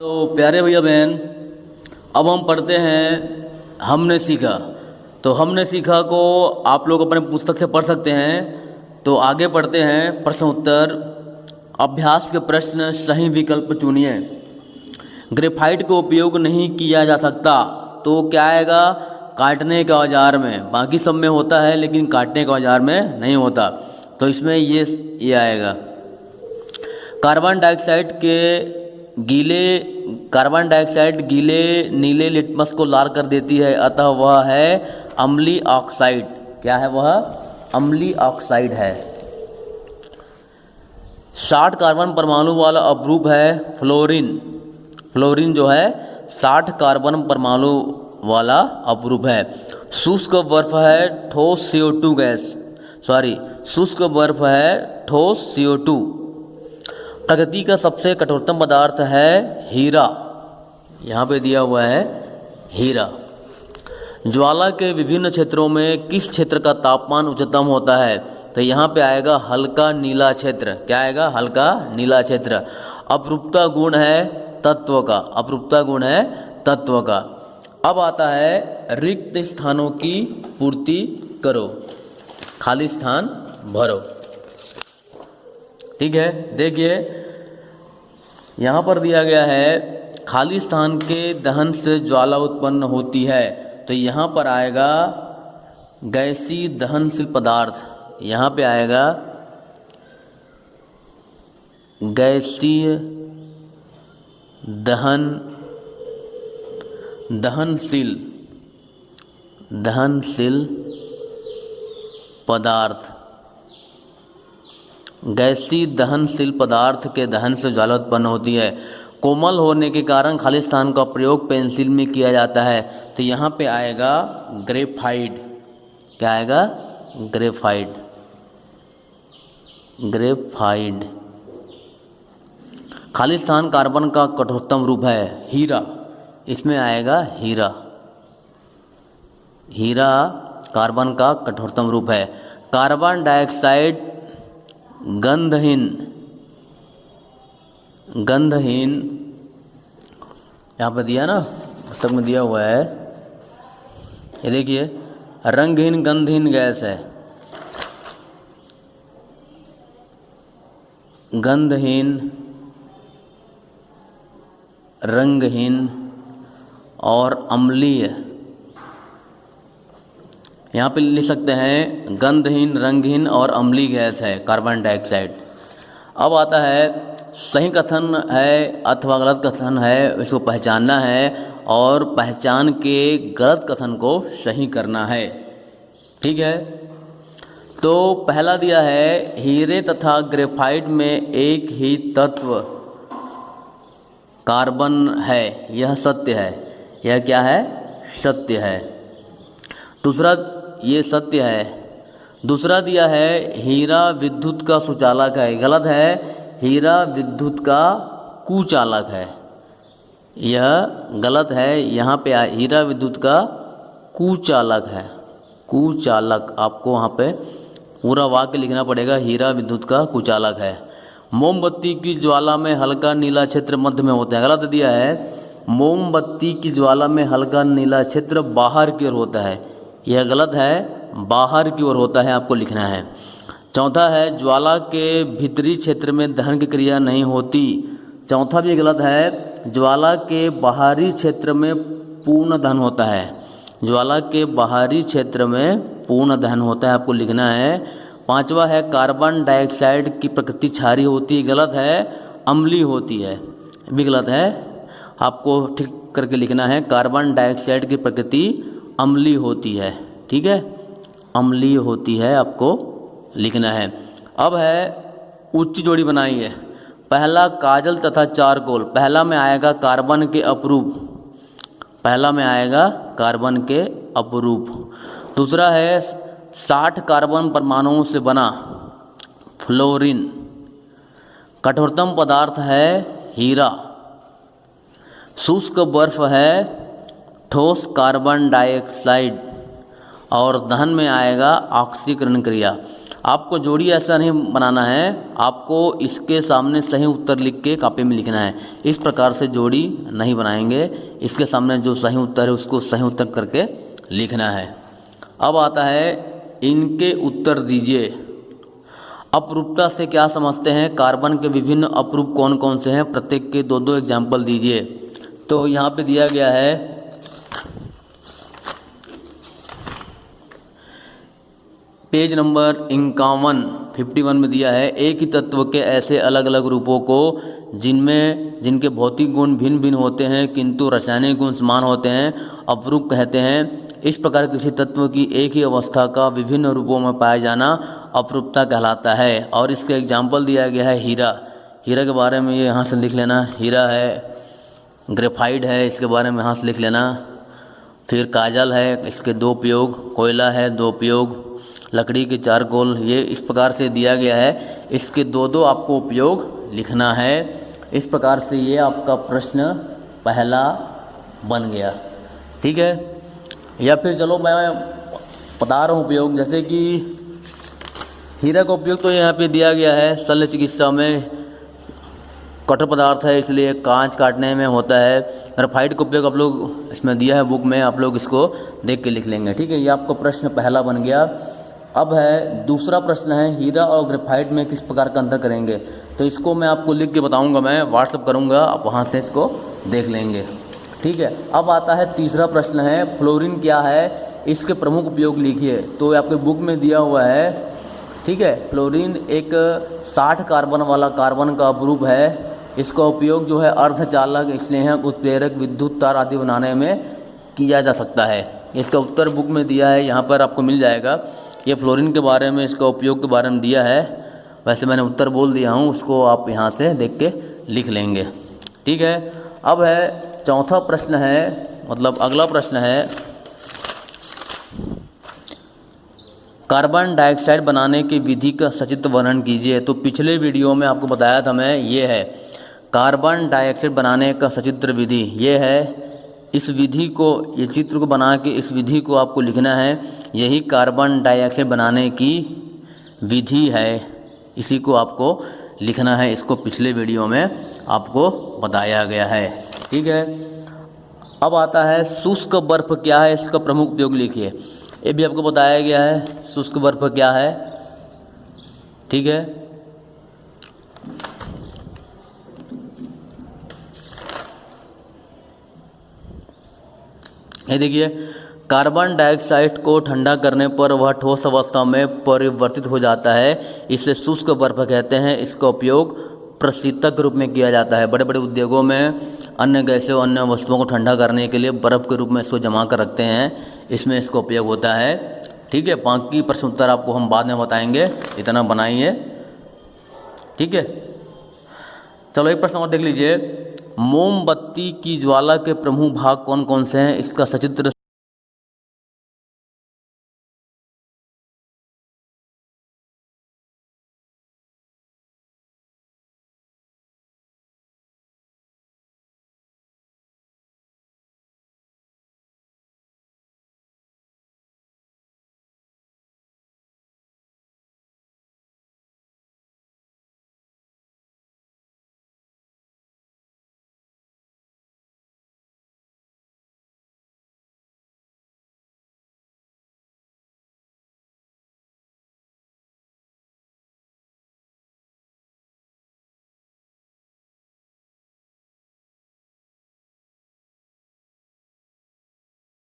तो प्यारे भैया बहन, अब हम पढ़ते हैं हमने सीखा। तो हमने सीखा को आप लोग अपने पुस्तक से पढ़ सकते हैं। तो आगे पढ़ते हैं प्रश्न उत्तर। अभ्यास के प्रश्न, सही विकल्प चुनिए। ग्रेफाइट का उपयोग नहीं किया जा सकता, तो क्या आएगा? काटने के औजार में। बाकी सब में होता है लेकिन काटने के औजार में नहीं होता, तो इसमें ये आएगा। कार्बन डाइऑक्साइड गीले नीले लिटमस को लाल कर देती है, अतः वह है अम्लीय ऑक्साइड। क्या है वह? अम्लीय ऑक्साइड है। 60 कार्बन परमाणु वाला अपरूप है फ्लोरीन। फ्लोरीन जो है 60 कार्बन परमाणु वाला अपरूप है। शुष्क बर्फ है ठोस CO2 गैस। शुष्क बर्फ है ठोस CO2। प्रकृति का सबसे कठोरतम पदार्थ है हीरा। यहाँ पे दिया हुआ है हीरा। ज्वाला के विभिन्न क्षेत्रों में किस क्षेत्र का तापमान उच्चतम होता है? तो यहाँ पे आएगा हल्का नीला क्षेत्र। क्या आएगा? हल्का नीला क्षेत्र। अपरूपता गुण है तत्व का। अपरूपता गुण है तत्व का। अब आता है रिक्त स्थानों की पूर्ति करो, खाली स्थान भरो। ठीक है, देखिए यहाँ पर दिया गया है खाली स्थान के दहन से ज्वाला उत्पन्न होती है। तो यहाँ पर आएगा गैसीय दहनशील पदार्थ। यहाँ पे आएगा गैसीय दहनशील पदार्थ। गैसीय दहनशील पदार्थ के दहन से ज्वाला उत्पन्न होती है। कोमल होने के कारण खाली स्थान का प्रयोग पेंसिल में किया जाता है। तो यहाँ पे आएगा ग्रेफाइट। क्या आएगा? ग्रेफाइट। खाली स्थान कार्बन का कठोरतम रूप है हीरा। इसमें आएगा हीरा। हीरा कार्बन का कठोरतम रूप है। कार्बन डाइऑक्साइड गंधहीन। यहाँ पर दिया ना, पुस्तक में दिया हुआ है। ये देखिए, रंगहीन गंधहीन गैस है। गंधहीन, रंगहीन और अम्लीय। यहाँ पे लिख सकते हैं गंधहीन, रंगहीन और अम्लीय गैस है कार्बन डाइऑक्साइड। अब आता है सही कथन है अथवा गलत कथन है, इसको पहचानना है और पहचान के गलत कथन को सही करना है। ठीक है, तो पहला दिया है हीरे तथा ग्रेफाइट में एक ही तत्व कार्बन है, यह सत्य है। यह क्या है? सत्य है। दूसरा, ये सत्य है। दूसरा दिया है हीरा विद्युत का सुचालक है, गलत है। हीरा विद्युत का कुचालक है, यह गलत है। यहाँ पे हीरा विद्युत का कुचालक है। कुचालक, आपको वहाँ पे पूरा वाक्य लिखना पड़ेगा। हीरा विद्युत का कुचालक है। मोमबत्ती की ज्वाला में हल्का नीला क्षेत्र मध्य में होता है, गलत दिया है। मोमबत्ती की ज्वाला में हल्का नीला क्षेत्र बाहर की ओर होता है, यह गलत है। बाहर की ओर होता है, आपको लिखना है। चौथा है ज्वाला के भीतरी क्षेत्र में दहन की क्रिया नहीं होती। चौथा भी गलत है। ज्वाला के बाहरी क्षेत्र में पूर्ण दहन होता है। ज्वाला के बाहरी क्षेत्र में पूर्ण दहन होता है, आपको लिखना है। पांचवा है कार्बन डाइऑक्साइड की प्रकृति क्षारीय होती है, गलत है। अम्लीय होती है, भी गलत है। आपको ठीक करके लिखना है कार्बन डाइऑक्साइड की प्रकृति अम्लीय होती है। ठीक है, अम्लीय होती है, आपको लिखना है। अब है उच्च जोड़ी बनाइए। पहला काजल तथा चारकोल। पहला में आएगा कार्बन के अपरूप। पहला में आएगा कार्बन के अपरूप। दूसरा है 60 कार्बन परमाणुओं से बना फ्लोरीन। कठोरतम पदार्थ है हीरा। शुष्क बर्फ है ठोस कार्बन डाइऑक्साइड। और दहन में आएगा ऑक्सीकरण क्रिया। आपको जोड़ी ऐसा नहीं बनाना है, आपको इसके सामने सही उत्तर लिख के कॉपी में लिखना है। इस प्रकार से जोड़ी नहीं बनाएंगे, इसके सामने जो सही उत्तर है उसको सही उत्तर करके लिखना है। अब आता है इनके उत्तर दीजिए। अपरूपता से क्या समझते हैं? कार्बन के विभिन्न अपरूप कौन कौन से हैं? प्रत्येक के दो दो एग्जाम्पल दीजिए। तो यहाँ पे दिया गया है पेज नंबर 51 में दिया है, एक ही तत्व के ऐसे अलग अलग रूपों को जिनके भौतिक गुण भिन्न भिन्न होते हैं किंतु रासायनिक गुण समान होते हैं अपरूप कहते हैं। इस प्रकार किसी तत्व की एक ही अवस्था का विभिन्न रूपों में पाया जाना अपरूपता कहलाता है। और इसका एग्जाम्पल दिया गया है हीरा। हीरा के बारे में ये यहाँ से लिख लेना, हीरा है, ग्रेफाइट है, इसके बारे में यहाँ से लिख लेना। फिर काजल है, इसके दो उपयोग, कोयला है दो उपयोग, लकड़ी के चारकोल, ये इस प्रकार से दिया गया है। इसके दो दो आपको उपयोग लिखना है। इस प्रकार से ये आपका प्रश्न पहला बन गया, ठीक है। या फिर चलो मैं बता रहा हूँ उपयोग, जैसे कि हीरा का उपयोग तो यहाँ पे दिया गया है, शल्य चिकित्सा में कठोर पदार्थ है इसलिए कांच काटने में होता है। ग्रेफाइट का उपयोग आप लोग इसमें दिया है बुक में, आप लोग इसको देख के लिख लेंगे, ठीक है। ये आपका प्रश्न पहला बन गया। अब है दूसरा प्रश्न है, हीरा और ग्रेफाइट में किस प्रकार का अंतर करेंगे? तो इसको मैं आपको लिख के बताऊंगा, मैं व्हाट्सअप करूंगा, आप वहां से इसको देख लेंगे, ठीक है। अब आता है तीसरा प्रश्न है, फ्लोरीन क्या है, इसके प्रमुख उपयोग लिखिए। तो आपके बुक में दिया हुआ है, ठीक है। फ्लोरीन एक 60 कार्बन वाला कार्बन का अपरूप है। इसका उपयोग जो है अर्धचालक, स्नेहक, उत्प्रेरक, विद्युत तार आदि बनाने में किया जा सकता है। इसका उत्तर बुक में दिया है, यहाँ पर आपको मिल जाएगा। ये फ्लोरीन के बारे में, इसका उपयोग के बारे में दिया है। वैसे मैंने उत्तर बोल दिया हूँ, उसको आप यहाँ से देख के लिख लेंगे, ठीक है। अब है चौथा प्रश्न है, मतलब अगला प्रश्न है, कार्बन डाइऑक्साइड बनाने की विधि का सचित्र वर्णन कीजिए। तो पिछले वीडियो में आपको बताया था मैं, ये है कार्बन डाइऑक्साइड बनाने का सचित्र विधि, ये है। इस विधि को, ये चित्र को बना के इस विधि को आपको लिखना है। यही कार्बन डाइऑक्साइड बनाने की विधि है, इसी को आपको लिखना है। इसको पिछले वीडियो में आपको बताया गया है, ठीक है। अब आता है शुष्क बर्फ क्या है, इसका प्रमुख उपयोग लिखिए। ये भी आपको बताया गया है, शुष्क बर्फ क्या है, ठीक है। ये देखिए, कार्बन डाइऑक्साइड को ठंडा करने पर वह ठोस अवस्था में परिवर्तित हो जाता है, इसे शुष्क बर्फ कहते हैं। इसका उपयोग प्रशीतक रूप में किया जाता है। बड़े बड़े उद्योगों में अन्य गैसों, अन्य वस्तुओं को ठंडा करने के लिए बर्फ के रूप में इसको जमा कर रखते हैं, इसमें इसका उपयोग होता है, ठीक है। बाकी प्रश्न उत्तर आपको हम बाद में बताएंगे, इतना बनाइए, ठीक है। चलो एक प्रश्न और देख लीजिए, मोमबत्ती की ज्वाला के प्रमुख भाग कौन कौन से हैं, इसका सचित्र